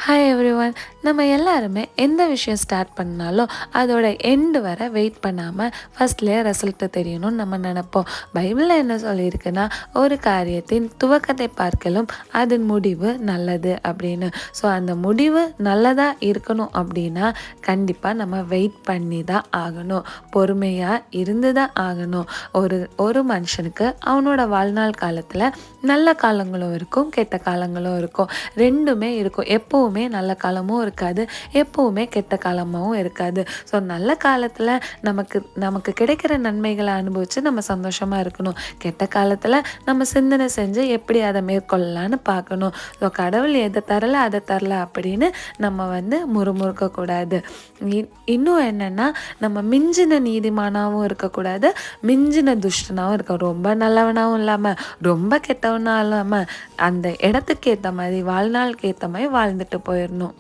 Hi everyone. நம்ம எல்லாருமே எந்த விஷயம் ஸ்டார்ட் பண்ணாலும் அதோட எண்டு வர வெயிட் பண்ணாமல் ஃபஸ்ட்லேயே ரிசல்ட்டு தெரியணும்னு நம்ம நினைப்போம். பைபிளில் என்ன சொல்லியிருக்குன்னா, ஒரு காரியத்தின் துவக்கத்தை பார்க்கலும் அதன் முடிவு நல்லது அப்படின்னு. ஸோ அந்த முடிவு நல்லதாக இருக்கணும் அப்படின்னா கண்டிப்பாக நம்ம வெயிட் பண்ணி தான் ஆகணும், பொறுமையாக இருந்து தான் ஆகணும். ஒரு மனுஷனுக்கு அவனோட வாழ்நாள் காலத்தில் நல்ல காலங்களும் இருக்கும், கெட்ட காலங்களும் இருக்கும், ரெண்டுமே இருக்கும். எப்போவுமே நல்ல காலமும் இருக்காது, எப்போவுமே கெட்ட காலமாகவும் இருக்காது. ஸோ நல்ல காலத்தில் நமக்கு கிடைக்கிற நன்மைகளை அனுபவித்து நம்ம சந்தோஷமாக இருக்கணும். கெட்ட காலத்தில் நம்ம சிந்தனை செஞ்சு எப்படி அதை மேற்கொள்ளலான்னு பார்க்கணும். ஸோ கடவுள் எதை தரல அதை தரல அப்படின்னு நம்ம முறுமுறுக்கக்கூடாது. இன்னும் என்னென்னா, நம்ம மிஞ்சின நீதிமானாகவும் இருக்கக்கூடாது, மிஞ்சின துஷ்டனாகவும் இருக்க, ரொம்ப நல்லவனாகவும் இல்லாமல் ரொம்ப கெட்டவனாக இல்லாமல் அந்த இடத்துக்கு ஏற்ற மாதிரி வாழ்நாளுக்கு ஏற்ற மாதிரி வாழ்ந்துட்டு போயிடணும்.